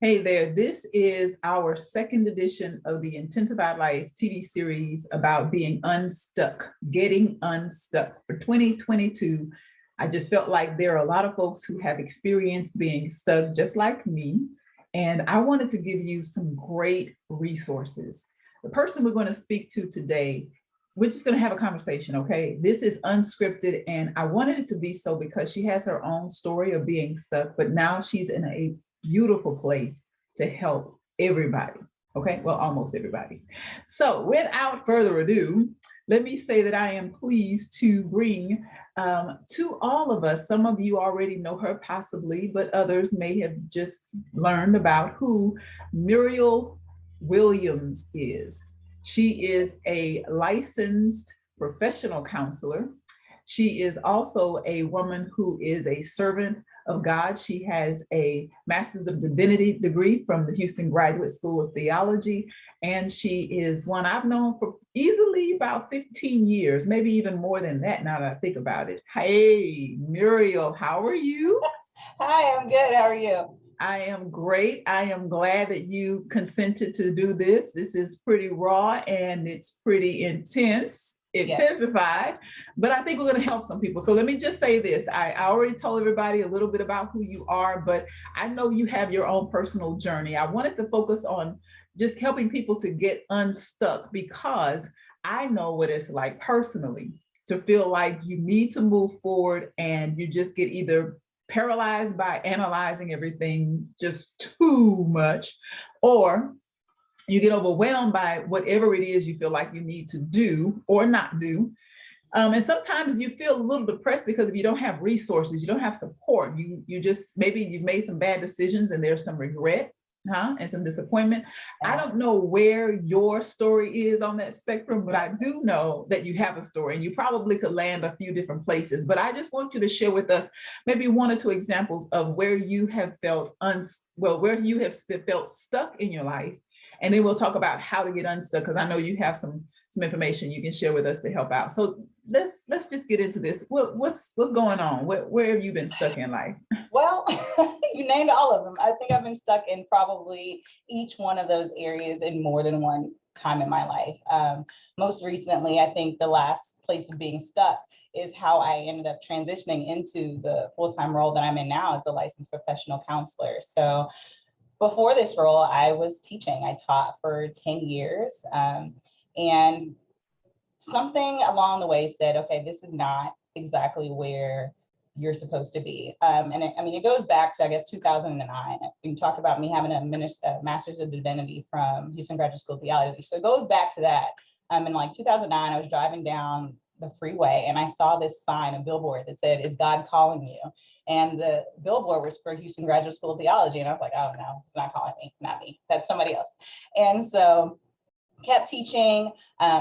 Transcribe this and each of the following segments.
Hey there, this is our second edition of the Intensified Life TV series about being unstuck, getting unstuck. For 2022, I just felt like there are a lot of folks who have experienced being stuck just like me, and I wanted to give you some great resources. The person we're going to speak to today, we're just going to have a conversation, okay? This is unscripted, and I wanted it to be so because she has her own story of being stuck, but now she's in a beautiful place to help everybody. Okay, well, almost everybody. So, without further ado, let me say that I am pleased to bring to all of us. Some of you already know her, possibly, but others may have just learned about who Muriel Williams is. She is a licensed professional counselor. She is also a woman who is a servant of God. She has a Master's of Divinity degree from the Houston Graduate School of Theology. And she is one I've known for easily about 15 years, maybe even more than that now that I think about it. Hey, Muriel, how are you? Hi, I'm good. How are you? I am great. I am glad that you consented to do this. This is pretty raw and it's pretty intensified, but I think we're going to help some people. So let me just say this. I already told everybody a little bit about who you are, but I know you have your own personal journey. I wanted to focus on just helping people to get unstuck because I know what it's like personally to feel like you need to move forward and you just get either paralyzed by analyzing everything just too much, or you get overwhelmed by whatever it is you feel like you need to do or not do. And sometimes you feel a little depressed because if you don't have resources, you don't have support, you just, maybe you've made some bad decisions and there's some regret, and some disappointment. I don't know where your story is on that spectrum, but I do know that you have a story and you probably could land a few different places. But I just want you to share with us maybe one or two examples of where you have felt where you have felt stuck in your life. And then we'll talk about how to get unstuck, because I know you have some information you can share with us to help out. So let's just get into this. What's going on? Where have you been stuck in life? Well, you named all of them. I think I've been stuck in probably each one of those areas in more than one time in my life. Most recently, I think the last place of being stuck is how I ended up transitioning into the full-time role that I'm in now as a licensed professional counselor. So before this role, I was teaching. I taught for 10 years. And something along the way said, okay, this is not exactly where you're supposed to be. It goes back to, I guess, 2009. You talked about me having a Master's of Divinity from Houston Graduate School of Theology. So it goes back to that. In like 2009, I was driving down the freeway and I saw this sign, a billboard that said, "Is God calling you?" And the billboard was for Houston Graduate School of Theology. And I was like, oh no, it's not calling me, not me, that's somebody else. And so kept teaching,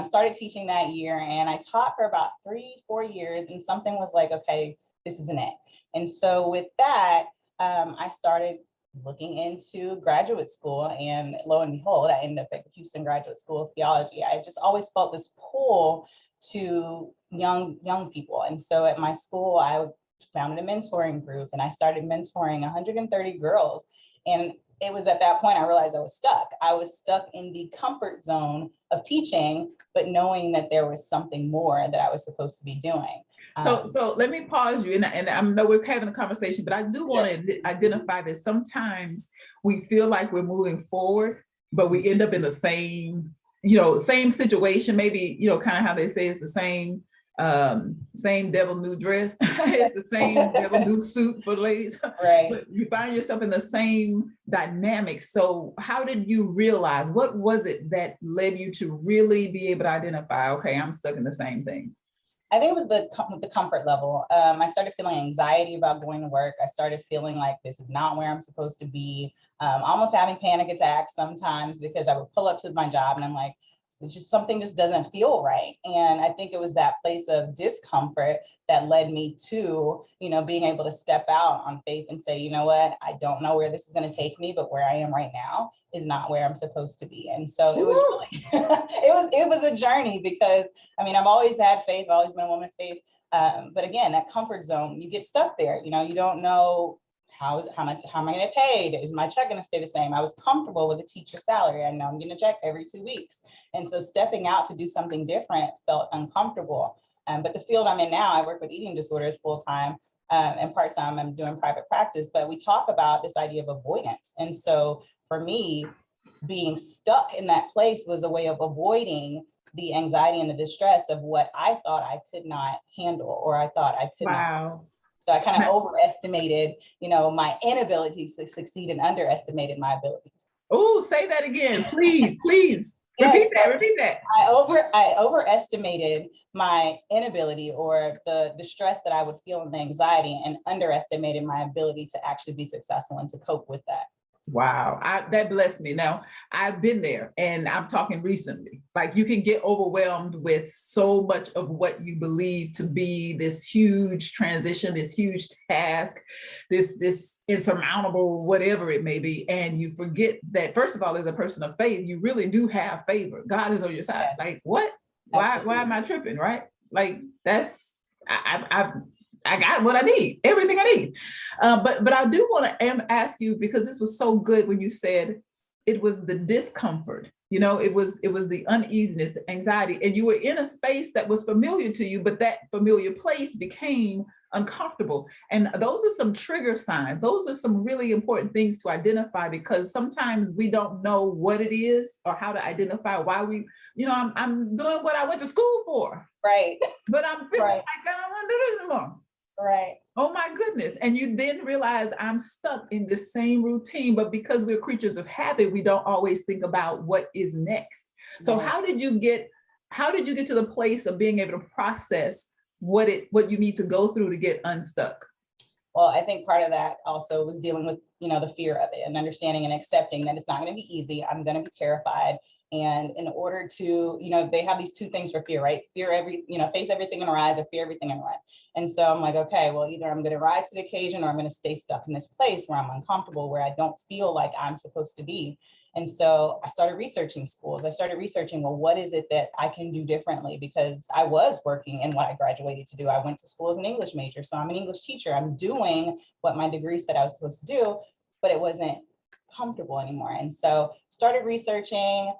started teaching that year, and I taught for about 3-4 years, and something was like, okay, this isn't it. And so with that, I started looking into graduate school, and lo and behold, I ended up at the Houston Graduate School of Theology. I just always felt this pull to young people. And so at my school, I founded a mentoring group, and I started mentoring 130 girls. And it was at that point I realized I was stuck. I was stuck in the comfort zone of teaching, but knowing that there was something more that I was supposed to be doing. So let me pause you, and I know we're having a conversation, but I do want to identify that sometimes we feel like we're moving forward, but we end up in the same situation. Maybe, kind of how they say it's the same devil new dress. It's the same devil new suit for the ladies. Right. But you find yourself in the same dynamic. So how did you realize, what was it that led you to really be able to identify, okay, I'm stuck in the same thing? I think it was the comfort level. I started feeling anxiety about going to work. I started feeling like this is not where I'm supposed to be. Almost having panic attacks sometimes because I would pull up to my job and I'm like, it's just something just doesn't feel right. And I think it was that place of discomfort that led me to, being able to step out on faith and say, you know what, I don't know where this is going to take me, but where I am right now is not where I'm supposed to be. And so it was really, it was a journey because, I've always had faith, I've always been a woman of faith. But again, that comfort zone, you get stuck there, you don't know how am I going to get paid? Is my check going to stay the same? I was comfortable with a teacher's salary. I know I'm getting a check every 2 weeks. And so stepping out to do something different felt uncomfortable. But the field I'm in now, I work with eating disorders full time, and part time I'm doing private practice, but we talk about this idea of avoidance. And so for me, being stuck in that place was a way of avoiding the anxiety and the distress of what I thought I could not handle, or I thought I could not. So I kind of overestimated, my inability to succeed and underestimated my abilities. Oh, say that again, please, please. Yes, Repeat that. I overestimated my inability, or the stress that I would feel, and the anxiety, and underestimated my ability to actually be successful and to cope with that. Wow, that blessed me. Now, I've been there, and I'm talking recently. Like, you can get overwhelmed with so much of what you believe to be this huge transition, this huge task, this insurmountable whatever it may be, and you forget that, first of all, as a person of faith, you really do have favor. God is on your side. Like, what? Why am I tripping? Right? Like, that's I got what I need, everything I need. But I do want to ask you, because this was so good when you said it was the discomfort, it was the uneasiness, the anxiety, and you were in a space that was familiar to you, but that familiar place became uncomfortable. And those are some trigger signs. Those are some really important things to identify, because sometimes we don't know what it is or how to identify why I'm doing what I went to school for. Right. But I'm feeling like I don't want to do this anymore. Right. Oh my goodness. And you then realize I'm stuck in the same routine, but because we're creatures of habit, we don't always think about what is next. So how did you get to the place of being able to process what you need to go through to get unstuck? Well, I think part of that also was dealing with, the fear of it, and understanding and accepting that it's not going to be easy. I'm going to be terrified. And in order to, they have these two things for fear, right? Face everything and rise, or fear everything and run. And so I'm like, okay, well, either I'm going to rise to the occasion, or I'm going to stay stuck in this place where I'm uncomfortable, where I don't feel like I'm supposed to be. And so I started researching schools. I started researching, well, what is it that I can do differently? Because I was working in what I graduated to do. I went to school as an English major. So I'm an English teacher. I'm doing what my degree said I was supposed to do, but it wasn't comfortable anymore. And so started researching,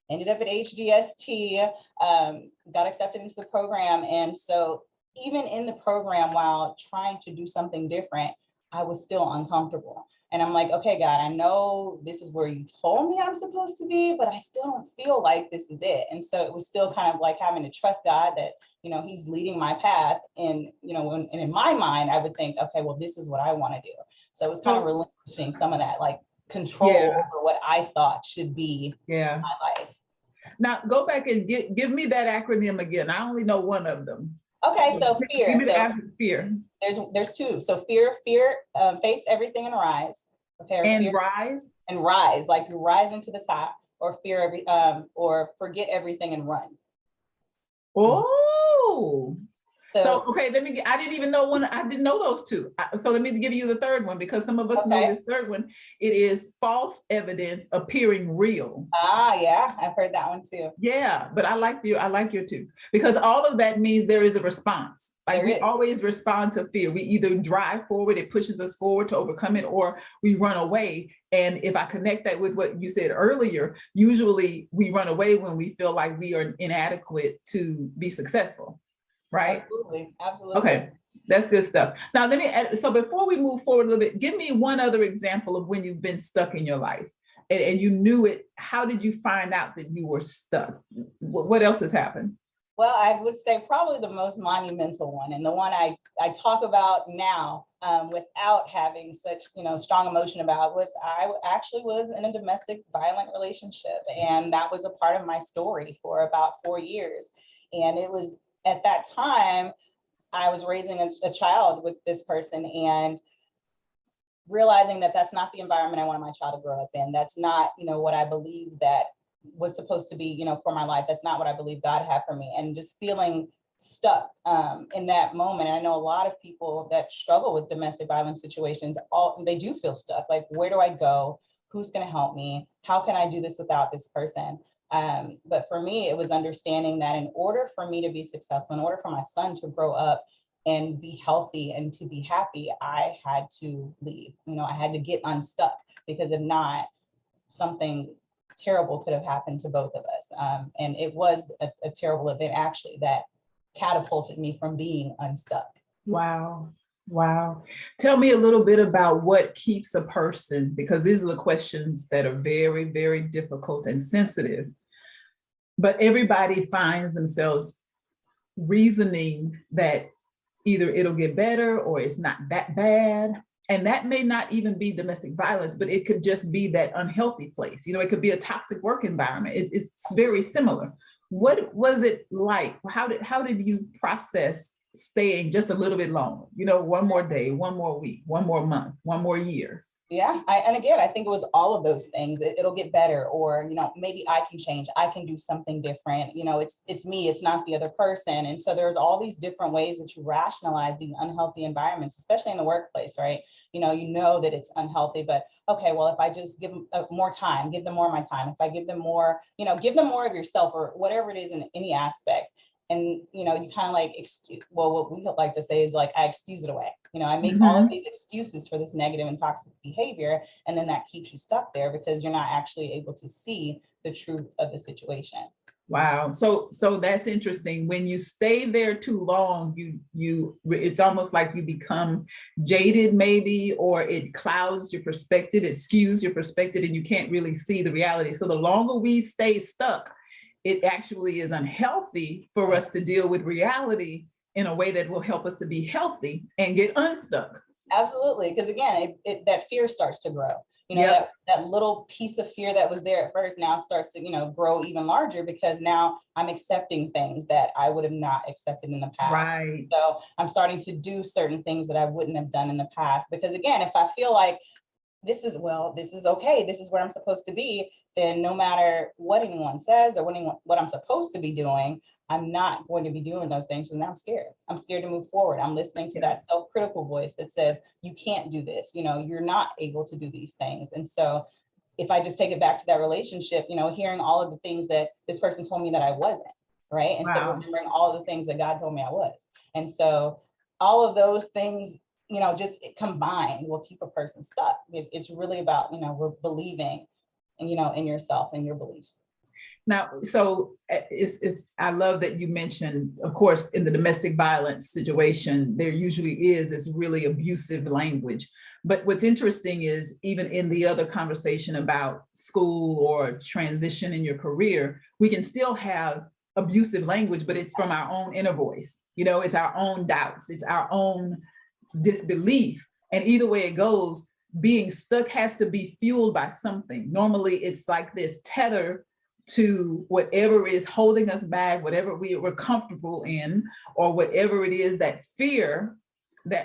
ended up at HGST, got accepted into the program. And so even in the program, while trying to do something different, I was still uncomfortable. And I'm like, okay, God, I know this is where you told me I'm supposed to be, but I still don't feel like this is it. And so it was still kind of like having to trust God that, he's leading my path. And, and in my mind, I would think, okay, well, this is what I want to do. So it was kind of relinquishing some of that, like, control over what I thought should be my life. Now, go back and give me that acronym again. I only know one of them. Okay, so fear. Give me the fear. There's two. So fear, face everything and rise. Okay. And fear, rise. And rise, like you rise into the top, or or forget everything and run. Oh. So okay, I didn't even know one. I didn't know those two. So let me give you the third one, because some of us know this third one. It is false evidence appearing real. Yeah, I've heard that one too. Yeah, but I like your two, because all of that means there is a response. Like, we always respond to fear. We either drive forward, it pushes us forward to overcome it, or we run away. And if I connect that with what you said earlier, usually we run away when we feel like we are inadequate to be successful. Right? Absolutely. Okay, that's good stuff. Now let me add, so before we move forward a little bit, give me one other example of when you've been stuck in your life and you knew it. How did you find out that you were stuck? What else has happened? Well, I would say probably the most monumental one, and the one I talk about now without having such strong emotion about, was I actually was in a domestic violent relationship, and that was a part of my story for about 4 years. And it was at that time, I was raising a child with this person, and realizing that that's not the environment I wanted my child to grow up in. That's not, what I believe that was supposed to be, for my life. That's not what I believe God had for me. And just feeling stuck in that moment. And I know a lot of people that struggle with domestic violence situations, they do feel stuck. Like, where do I go? Who's going to help me? How can I do this without this person? But for me, it was understanding that in order for me to be successful, in order for my son to grow up and be healthy and to be happy, I had to leave. I had to get unstuck, because if not, something terrible could have happened to both of us. And it was a terrible event, actually, that catapulted me from being unstuck. Wow. Wow. Tell me a little bit about what keeps a person, because these are the questions that are very, very difficult and sensitive, but everybody finds themselves reasoning that either it'll get better or it's not that bad. And that may not even be domestic violence, but it could just be that unhealthy place. It could be a toxic work environment. It's very similar. What was it like? How did you process staying just a little bit longer? One more day, one more week, one more month, one more year. Yeah. And again, I think it was all of those things. It'll get better, or, maybe I can change. I can do something different. It's me, it's not the other person. And so there's all these different ways that you rationalize these unhealthy environments, especially in the workplace, right? You know that it's unhealthy, but okay, well, if I just give them more time, give them more of my time. If I give them more, give them more of yourself, or whatever it is in any aspect. And, you kind of like, what we like to say is like, I excuse it away. I make all of these excuses for this negative and toxic behavior. And then that keeps you stuck there, because you're not actually able to see the truth of the situation. Wow. So that's interesting. When you stay there too long, it's almost like you become jaded, maybe, or it clouds your perspective, it skews your perspective, and you can't really see the reality. So the longer we stay stuck, it actually is unhealthy for us to deal with reality in a way that will help us to be healthy and get unstuck. Absolutely. Because again, that fear starts to grow. That little piece of fear that was there at first now starts to, grow even larger, because now I'm accepting things that I would have not accepted in the past. Right. So I'm starting to do certain things that I wouldn't have done in the past. Because again, if I feel like this is okay, this is where I'm supposed to be, then no matter what anyone says or what I'm supposed to be doing, I'm not going to be doing those things. And I'm scared. I'm scared to move forward. I'm listening to that self-critical voice that says, you can't do this, you're not able to do these things. And so if I just take it back to that relationship, hearing all of the things that this person told me that I wasn't, right? Instead of remembering all of the things that God told me I was. And so all of those things, just combined will keep a person stuck. It's really about, we're believing, in yourself and your beliefs. Now, so I love that you mentioned, of course, in the domestic violence situation, there usually is this really abusive language. But what's interesting is even in the other conversation about school or transition in your career, we can still have abusive language, but it's from our own inner voice. It's our own doubts. It's our own disbelief. And either way it goes, being stuck has to be fueled by something. Normally, it's like this tether to whatever is holding us back, whatever we're comfortable in, or whatever it is that fear,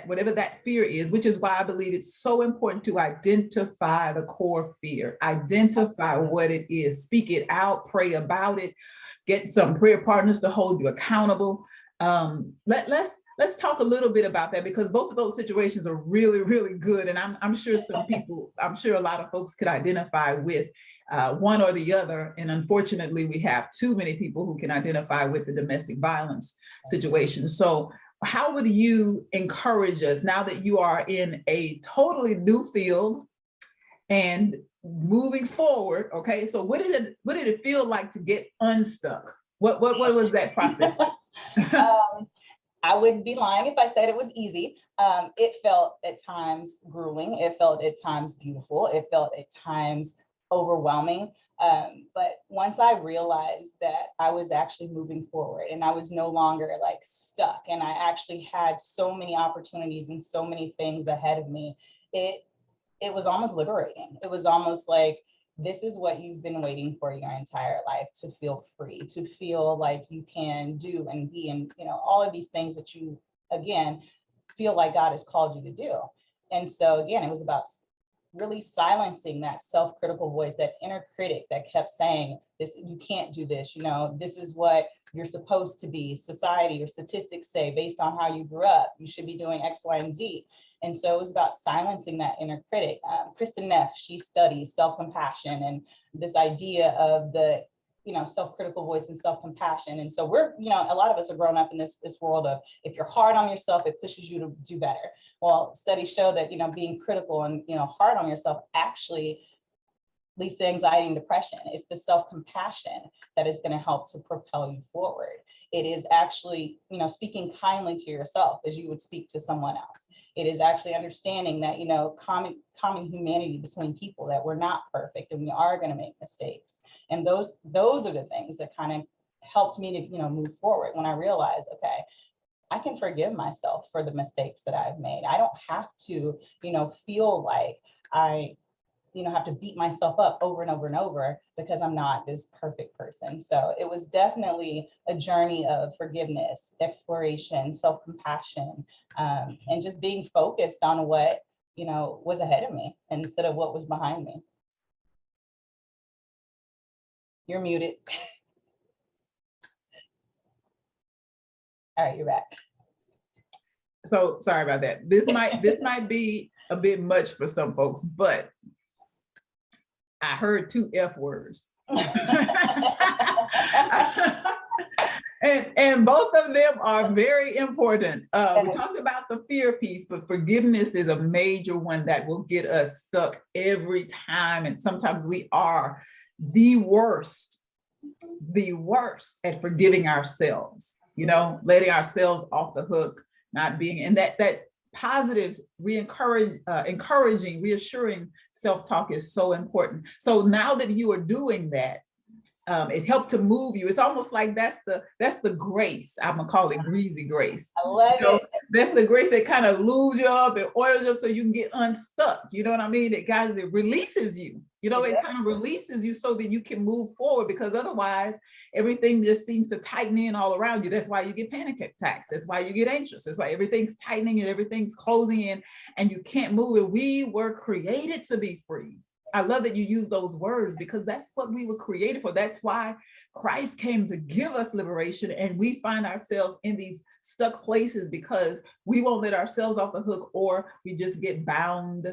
whatever that fear is, which is why I believe it's so important to identify the core fear, identify what it is, speak it out, pray about it, get some prayer partners to hold you accountable. Let's talk a little bit about that, because both of those situations are really, really good. And I'm sure a lot of folks could identify with one or the other. And unfortunately, we have too many people who can identify with the domestic violence situation. So how would you encourage us, now that you are in a totally new field and moving forward? Okay, so what did it feel like to get unstuck? What was that process like? I wouldn't be lying if I said it was easy. It felt at times grueling. It felt at times beautiful. It felt at times overwhelming. But once I realized that I was actually moving forward and I was no longer like stuck, and I actually had so many opportunities and so many things ahead of me, it was almost liberating. It was almost like, this is what you've been waiting for your entire life, to feel free, to feel like you can do and be, and all of these things that you, again, feel like God has called you to do. And so again, it was about really silencing that self-critical voice, that inner critic that kept saying, this, you can't do this, this is what you're supposed to be, society or statistics say, based on how you grew up, you should be doing X, Y, and Z. And so it was about silencing that inner critic. Kristen Neff, she studies self-compassion and this idea of the self-critical voice and self-compassion. And so we're, a lot of us are growing up in this world of, if you're hard on yourself, it pushes you to do better. Well, studies show that, being critical and, hard on yourself actually leads to anxiety and depression. It's the self-compassion that is going to help to propel you forward. It is actually, speaking kindly to yourself as you would speak to someone else. It is actually understanding that, common humanity between people, that we're not perfect and we are going to make mistakes. And those are the things that kind of helped me to, move forward when I realized, okay, I can forgive myself for the mistakes that I've made. I don't have to, feel like I have to beat myself up over and over and over because I'm not this perfect person. So it was definitely a journey of forgiveness, exploration, self-compassion, and just being focused on what, was ahead of me instead of what was behind me. You're muted. All right, you're back. So sorry about that. This might be a bit much for some folks, but I heard 2 F words. and both of them are very important. We talked about the fear piece, but forgiveness is a major one that will get us stuck every time. And sometimes we are the worst at forgiving ourselves, letting ourselves off the hook, not being, and that positive, encouraging, reassuring self-talk is so important. So now that you are doing that, it helped to move you. It's almost like that's the grace. I'm gonna call it greasy grace. I love it. That's the grace that kind of lubes you up and oils you up so you can get unstuck. You know what I mean? It releases you. It kind of releases you so that you can move forward, because otherwise everything just seems to tighten in all around you. That's why you get panic attacks. That's why you get anxious. That's why everything's tightening and everything's closing in and you can't move it. We were created to be free. I love that you use those words, because that's what we were created for. That's why Christ came to give us liberation, and we find ourselves in these stuck places because we won't let ourselves off the hook, or we just get bound,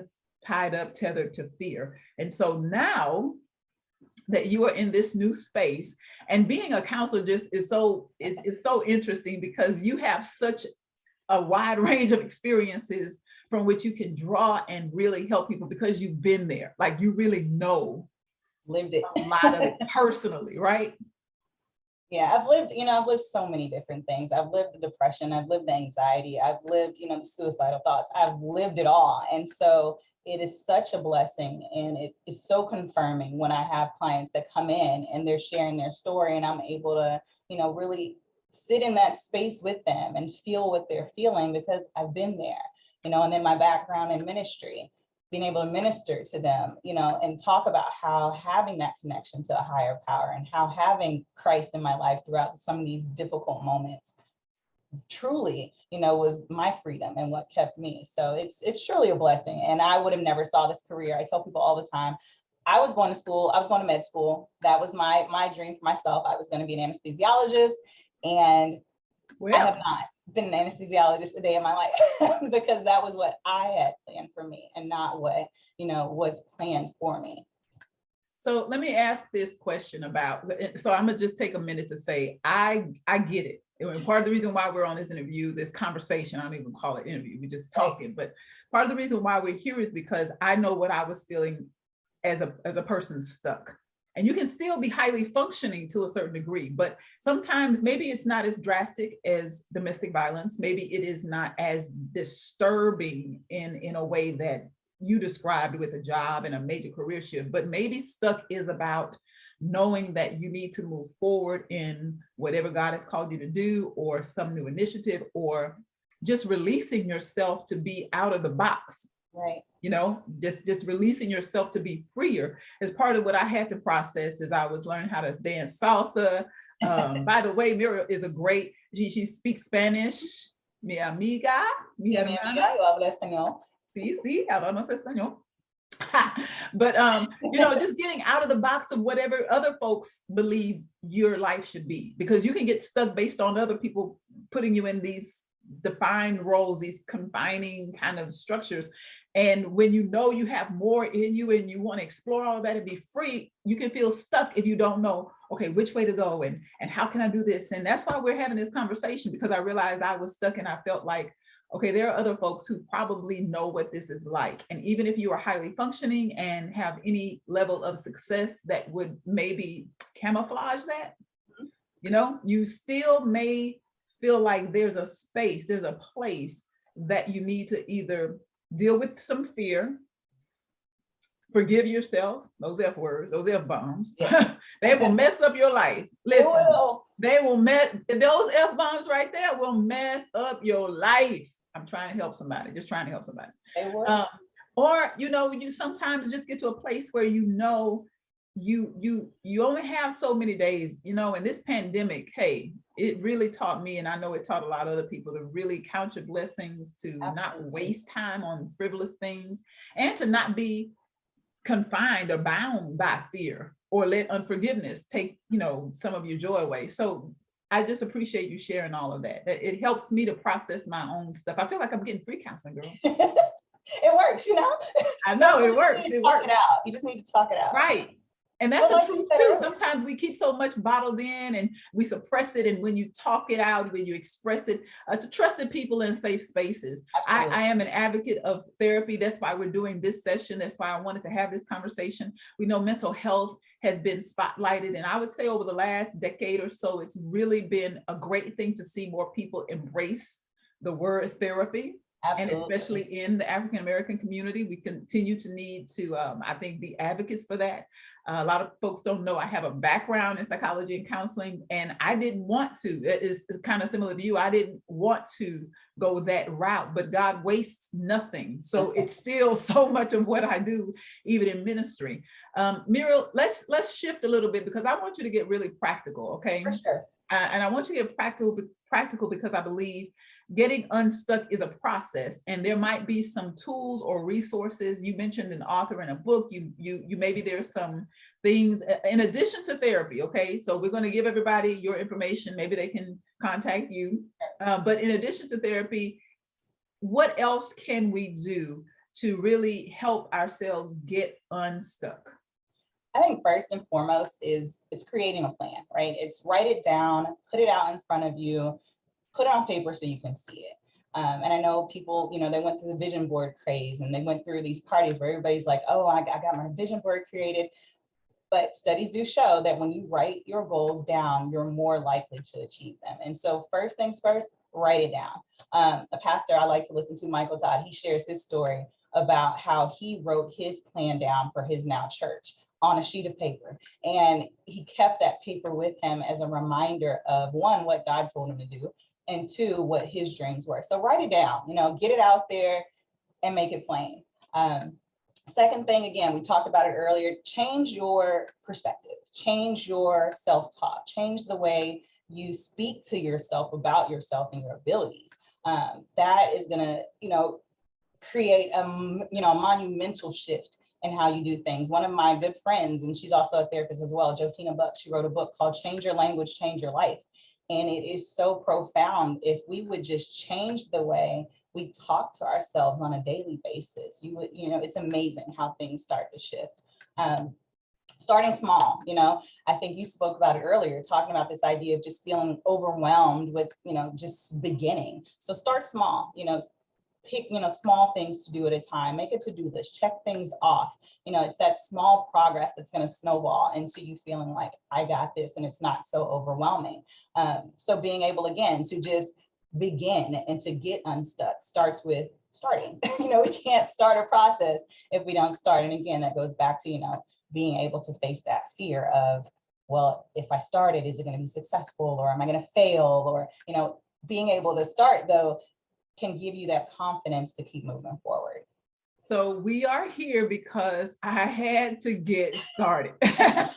tied up, tethered to fear. And so now that you are in this new space, and being a counselor just is so interesting, because you have such a wide range of experiences from which you can draw and really help people, because you've been there. Like, you really lived it, a lot of it personally, right? Yeah, I've lived so many different things. I've lived the depression, I've lived the anxiety, I've lived, the suicidal thoughts. I've lived it all. And so it is such a blessing, and it is so confirming when I have clients that come in and they're sharing their story, and I'm able to, really sit in that space with them and feel what they're feeling, because I've been there, and then my background in ministry, being able to minister to them, and talk about how having that connection to a higher power, and how having Christ in my life throughout some of these difficult moments truly, was my freedom and what kept me. So it's truly a blessing. And I would have never saw this career. I tell people all the time, I was going to school, I was going to med school. That was my dream for myself. I was going to be an anesthesiologist, and I have not been an anesthesiologist a day in my life because that was what I had planned for me and not what, was planned for me. So let me ask this question so I'm gonna just take a minute to say, I get it. And part of the reason why we're on this interview, this conversation, I don't even call it interview, we're just talking, but part of the reason why we're here is because I know what I was feeling as a person stuck. And you can still be highly functioning to a certain degree, but sometimes maybe it's not as drastic as domestic violence. Maybe it is not as disturbing in a way that you described with a job and a major career shift, but maybe stuck is about knowing that you need to move forward in whatever God has called you to do, or some new initiative, or just releasing yourself to be out of the box. Right. Just releasing yourself to be freer is part of what I had to process as I was learning how to dance salsa. By the way, Muriel is she speaks Spanish. Mi amiga. Mi amiga, yo hablo español. Sí, hablamos español. But just getting out of the box of whatever other folks believe your life should be, because you can get stuck based on other people putting you in these defined roles, these confining kind of structures. And when you know you have more in you and you want to explore all that and be free, you can feel stuck if you don't know, okay, which way to go and how can I do this? And that's why we're having this conversation, because I realized I was stuck and I felt like, okay, there are other folks who probably know what this is like. And even if you are highly functioning and have any level of success that would maybe camouflage that, you know, you still may feel like there's a space, there's a place that you need to either deal with some fear, forgive yourself, those F words, those F bombs. Yes. They will mess up your life. Listen, they will mess, those F bombs right there will mess up your life. I'm trying to help somebody, just trying to help somebody. Or, you know, you sometimes just get to a place where you know you only have so many days, you know, and this pandemic, hey, it really taught me, and I know it taught a lot of other people, to really count your blessings, to not waste time on frivolous things, and to not be confined or bound by fear or let unforgiveness take, you know, some of your joy away. So I just appreciate you sharing all of that. It helps me to process my own stuff. I feel like I'm getting free counseling, girl. It works, you know? I know it works. It works. It out. You just need to talk it out. Right. And that's the truth too. Sometimes we keep so much bottled in and we suppress it. And when you talk it out, when you express it, to trusted people in safe spaces. I am an advocate of therapy. That's why we're doing this session. That's why I wanted to have this conversation. We know mental health has been spotlighted. And I would say over the last decade or so, it's really been a great thing to see more people embrace the word therapy. Absolutely. And especially in the African-American community, we continue to need to, I think, be advocates for that. A lot of folks don't know I have a background in psychology and counseling, and I didn't want to. It's kind of similar to you. I didn't want to go that route, but God wastes nothing. So it's still so much of what I do, even in ministry. Muriel, let's shift a little bit, because I want you to get really practical, okay? For sure. And I want you to get practical because I believe getting unstuck is a process, and there might be some tools or resources. You mentioned an author in a book. You maybe there's some things in addition to therapy. Okay, so we're going to give everybody your information. Maybe they can contact you. But in addition to therapy, what else can we do to really help ourselves get unstuck? I think first and foremost is it's creating a plan, right? It's write it down, put it out in front of you, put it on paper so you can see it. And I know people, you know, they went through the vision board craze, and they went through these parties where everybody's like, oh, I got my vision board created. But studies do show that when you write your goals down, you're more likely to achieve them. And so first things first, write it down. A pastor I like to listen to, Michael Todd, he shares his story about how he wrote his plan down for his now church on a sheet of paper. And he kept that paper with him as a reminder of, one, what God told him to do, and two, what his dreams were. So write it down, you know, get it out there and make it plain. Second thing, again, we talked about it earlier, change your perspective, change your self-talk, change the way you speak to yourself about yourself and your abilities. That is gonna, you know, create a monumental shift in how you do things. One of my good friends, and she's also a therapist as well, Jotina Buck, she wrote a book called Change Your Language, Change Your Life. And it is so profound. If we would just change the way we talk to ourselves on a daily basis, you know, it's amazing how things start to shift. Starting small, you know, I think you spoke about it earlier, talking about this idea of just feeling overwhelmed with, you know, just beginning. So start small, you know, pick, you know, small things to do at a time, make a to-do list, check things off. You know, it's that small progress that's going to snowball into you feeling like I got this, and it's not so overwhelming. So being able, again, to just begin and to get unstuck starts with starting. You know, we can't start a process if we don't start. And again, that goes back to, you know, being able to face that fear of, well, if I started, is it going to be successful, or am I going to fail? Or, you know, being able to start, though, can give you that confidence to keep moving forward. So we are here because I had to get started. Yes,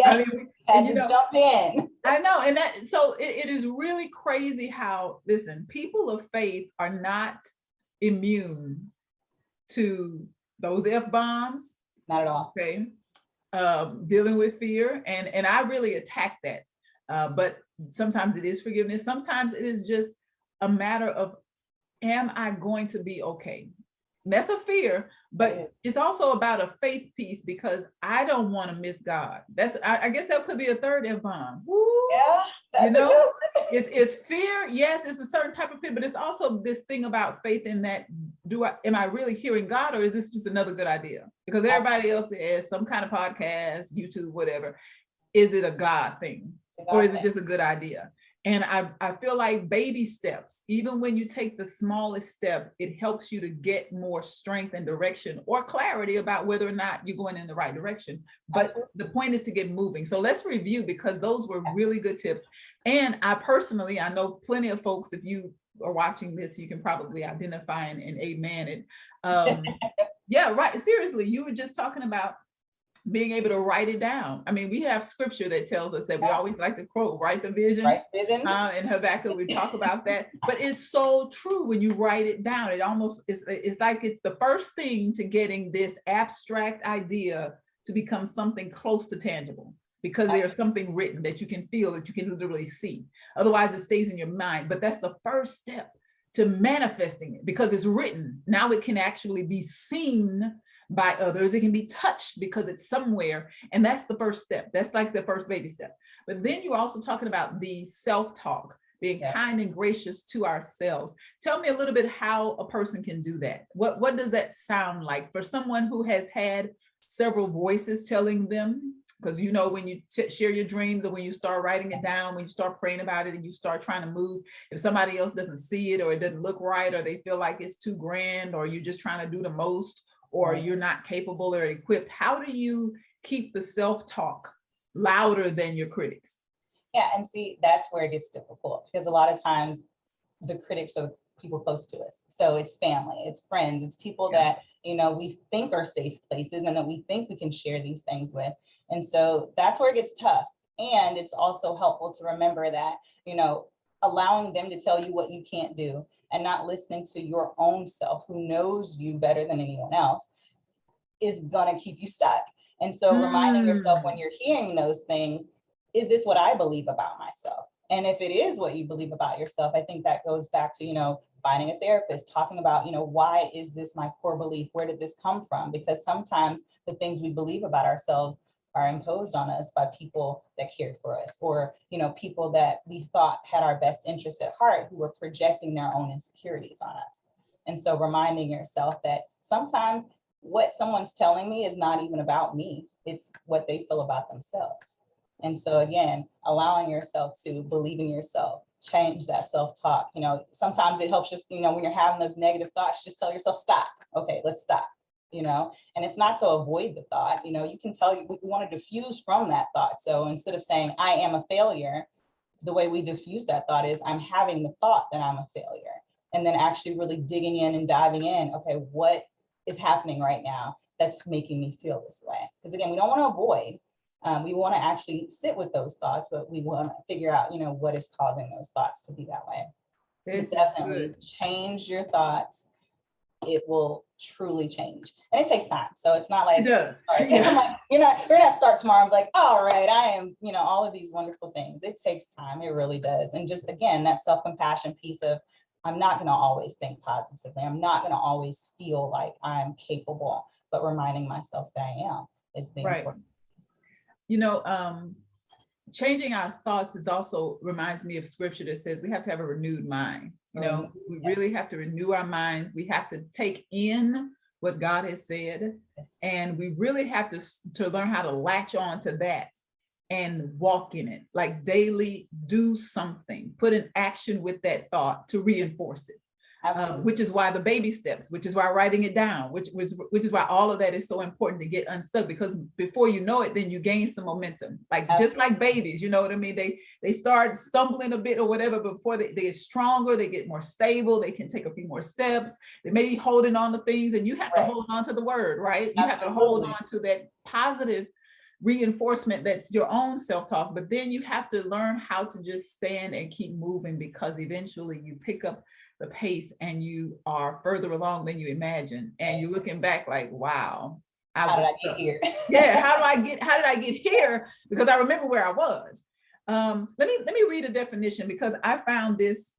I mean, had to jump in. I know, and that, so it is really crazy how, listen, people of faith are not immune to those F-bombs. Not at all. Okay, dealing with fear, and I really attack that. But sometimes it is forgiveness. Sometimes it is just a matter of, am I going to be okay? That's a fear, but it's also about a faith piece because I don't want to miss God. I guess that could be a third F-bomb. Yeah, that's you know, a good one. it's fear. Yes, it's a certain type of fear, but it's also this thing about faith in that, am I really hearing God, or is this just another good idea? Because everybody else has some kind of podcast, YouTube, whatever. Is it a God thing? Or is it just a good idea? And I feel like baby steps, even when you take the smallest step, it helps you to get more strength and direction or clarity about whether or not you're going in the right direction. But the point is to get moving. So let's review, because those were really good tips. And I know plenty of folks, if you are watching this, you can probably identify and amen it. Yeah, right. Seriously, you were just talking about being able to write it down. I mean, we have scripture that tells us that we always like to quote, write the vision. Right, vision. In Habakkuk, we talk about that, but it's so true when you write it down. It almost it's like it's the first thing to getting this abstract idea to become something close to tangible, because there's something written that you can feel, that you can literally see. Otherwise, it stays in your mind. But that's the first step to manifesting it, because it's written. Now it can actually be seen by others. It can be touched because it's somewhere. And that's the first step. That's like the first baby step. But then you're also talking about the self-talk, being kind and gracious to ourselves. Tell me a little bit how a person can do that. What does that sound like for someone who has had several voices telling them? Because you know, when you share your dreams, or when you start writing it down, when you start praying about it and you start trying to move, if somebody else doesn't see it, or it doesn't look right, or they feel like it's too grand, or you're just trying to do the most, or you're not capable or equipped, how do you keep the self-talk louder than your critics? Yeah, and see, that's where it gets difficult, because a lot of times the critics are the people close to us. So it's family, it's friends, it's people that, you know, we think are safe places and that we think we can share these things with. And so that's where it gets tough. And it's also helpful to remember that, you know, allowing them to tell you what you can't do, and not listening to your own self, who knows you better than anyone else, is gonna keep you stuck. And so reminding yourself when you're hearing those things, is this what I believe about myself? And if it is what you believe about yourself, I think that goes back to, you know, finding a therapist, talking about, you know, why is this my core belief? Where did this come from? Because sometimes the things we believe about ourselves are imposed on us by people that cared for us, or, you know, people that we thought had our best interests at heart, who were projecting their own insecurities on us. And so reminding yourself that sometimes what someone's telling me is not even about me, it's what they feel about themselves. And so again, allowing yourself to believe in yourself, change that self-talk. You know, sometimes it helps just, you know, when you're having those negative thoughts, just tell yourself, stop. Okay, let's stop. You know, and it's not to avoid the thought. You know, you can tell, we want to diffuse from that thought. So instead of saying I am a failure, the way we diffuse that thought is I'm having the thought that I'm a failure, and then actually really digging in and diving in. Okay, what is happening right now that's making me feel this way? Because again, we don't want to avoid. We want to actually sit with those thoughts, but we want to figure out, you know, what is causing those thoughts to be that way. Definitely change your thoughts. It will truly change, and it takes time. So it's not like it does. I'm like, you're not start tomorrow and be like, all right, I am, you know, all of these wonderful things. It takes time. It really does. And just again, that self-compassion piece of, I'm not going to always think positively. I'm not going to always feel like I'm capable, but reminding myself that I am is the important piece. You know, changing our thoughts is also reminds me of scripture that says we have to have a renewed mind. You know, we really have to renew our minds. We have to take in what God has said, and we really have to learn how to latch on to that and walk in it, like daily do something, put an action with that thought to reinforce it. Which is why the baby steps, which is why writing it down, which is why all of that is so important to get unstuck, because before you know it, then you gain some momentum, like just like babies, you know what I mean? They start stumbling a bit or whatever, but before they get stronger, they get more stable, they can take a few more steps, they may be holding on to things, and you have to hold on to the word, right? You have to hold on to that positive reinforcement that's your own self-talk, but then you have to learn how to just stand and keep moving, because eventually you pick up the pace and you are further along than you imagine, and you're looking back like, wow, how did I get here? Yeah, how did I get here? Because I remember where I was. Let me read a definition, because I found this,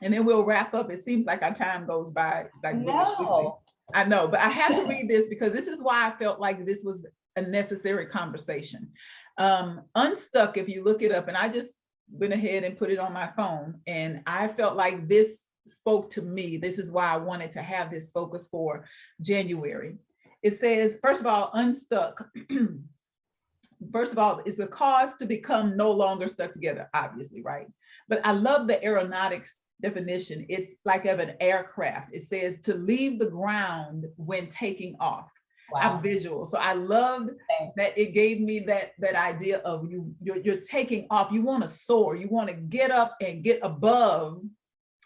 and then we'll wrap up. It seems like our time goes by like really quickly. I know, but I have to read this because this is why I felt like this was a necessary conversation. Unstuck, if you look it up, and I just went ahead and put it on my phone, and I felt like this spoke to me. This is why I wanted to have this focus for January. It says, first of all, unstuck. First of all, it's a cause to become no longer stuck together, obviously, right? But I love the aeronautics definition. It's like of an aircraft. It says to leave the ground when taking off. Wow. I'm visual, so I loved that it gave me that idea of you're taking off. You want to soar. You want to get up and get above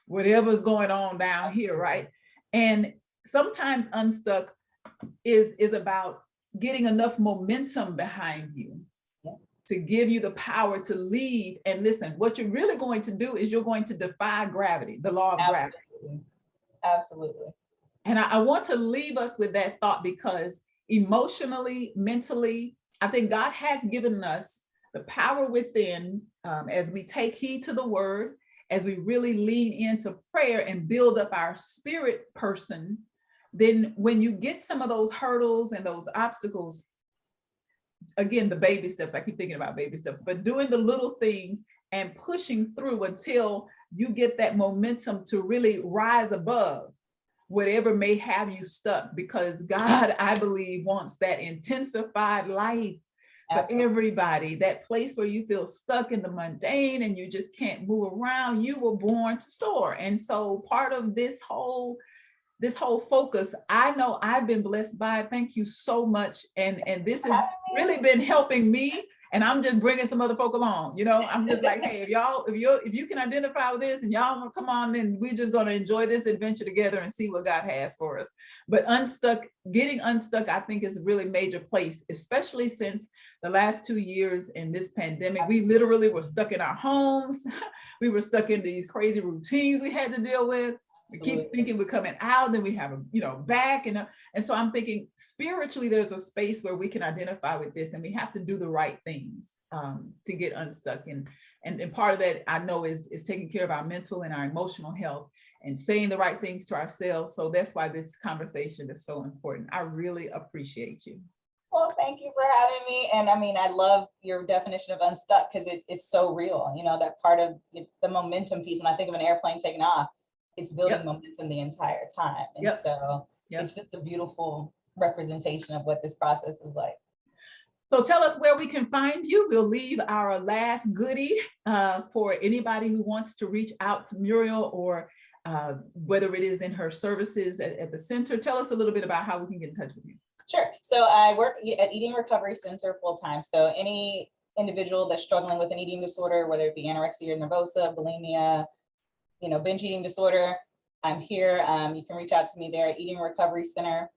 whatever's going on down here, right? And sometimes unstuck is about getting enough momentum behind you to give you the power to leave. And listen, what you're really going to do is you're going to defy gravity, the law of gravity. Absolutely. And I want to leave us with that thought, because emotionally, mentally, I think God has given us the power within, as we take heed to the word, as we really lean into prayer and build up our spirit person. Then when you get some of those hurdles and those obstacles, again, the baby steps, I keep thinking about baby steps, but doing the little things and pushing through until you get that momentum to really rise above whatever may have you stuck, because God, I believe, wants that intensified life for everybody. That place where you feel stuck in the mundane and you just can't move around. You were born to soar. And so part of this whole focus, I know I've been blessed by it. Thank you so much. And this has really been helping me. And I'm just bringing some other folk along. You know, I'm just like, hey, if you can identify with this and y'all want to come on, then we're just going to enjoy this adventure together and see what God has for us. But getting unstuck, I think, is a really major place, especially since the last 2 years in this pandemic. We literally were stuck in our homes. We were stuck in these crazy routines we had to deal with. We keep thinking we're coming out, then we have back, and so I'm thinking spiritually there's a space where we can identify with this, and we have to do the right things to get unstuck. And part of that, I know, is taking care of our mental and our emotional health and saying the right things to ourselves. So that's why this conversation is so important. I really appreciate you. Well, thank you for having me. And I mean, I love your definition of unstuck, because it's so real. You know, that part of the momentum piece. When I think of an airplane taking off, it's building momentum the entire time. And so it's just a beautiful representation of what this process is like. So tell us where we can find you. We'll leave our last goodie for anybody who wants to reach out to Muriel, or whether it is in her services at the center. Tell us a little bit about how we can get in touch with you. Sure. So I work at Eating Recovery Center full-time. So any individual that's struggling with an eating disorder, whether it be anorexia nervosa, bulimia, binge eating disorder, I'm here. You can reach out to me there at Eating Recovery Center.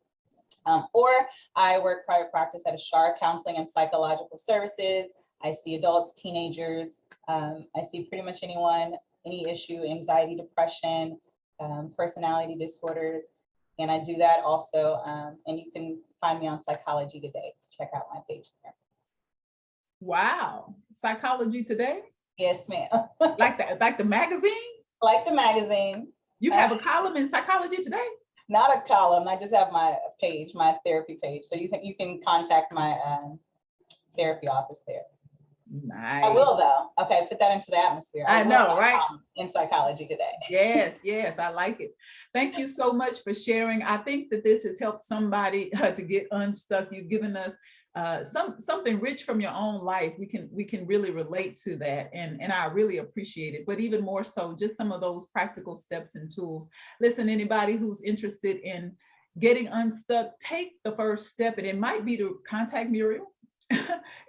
Or I work private practice at Ashar Counseling and Psychological Services. I see adults, teenagers. I see pretty much anyone, any issue, anxiety, depression, personality disorders. And I do that also. And you can find me on Psychology Today. Check out my page there. Wow. Psychology Today? Yes, ma'am. like the magazine? Like the magazine. You have a column in Psychology Today? Not a column. I just have my page, my therapy page. So you can contact my therapy office there. Nice. I will, though. Okay, put that into the atmosphere. I know, right? In Psychology Today. Yes, I like it. Thank you so much for sharing. I think that this has helped somebody to get unstuck. You've given us something rich from your own life. We can really relate to that, and I really appreciate it. But even more so, just some of those practical steps and tools. Listen, anybody who's interested in getting unstuck, take the first step, and it might be to contact Muriel.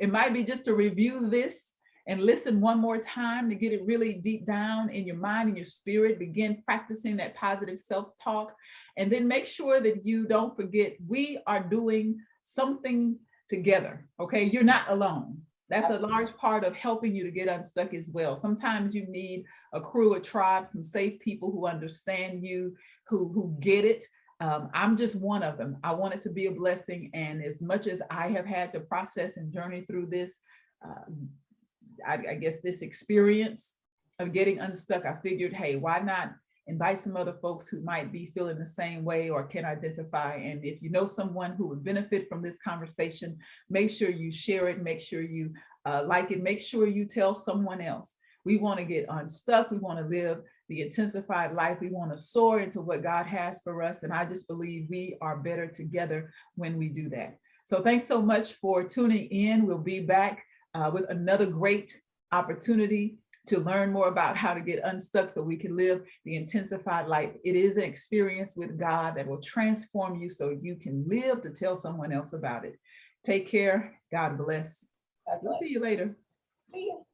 It might be just to review this and listen one more time to get it really deep down in your mind and your spirit. Begin practicing that positive self-talk, and then make sure that you don't forget we are doing something together. Okay, you're not alone. That's a large part of helping you to get unstuck as well. Sometimes you need a crew, a tribe, some safe people who understand you, who get it. I'm just one of them. I want it to be a blessing. And as much as I have had to process and journey through this, I guess this experience of getting unstuck, I figured, hey, why not invite some other folks who might be feeling the same way or can identify. And if you know someone who would benefit from this conversation, make sure you share it, make sure you like it, make sure you tell someone else. We want to get unstuck. We want to live the intensified life. We want to soar into what God has for us. And I just believe we are better together when we do that. So thanks so much for tuning in. We'll be back with another great opportunity to learn more about how to get unstuck so we can live the intensified life. It is an experience with God that will transform you so you can live to tell someone else about it. Take care. God bless. God bless. We'll see you later. See you.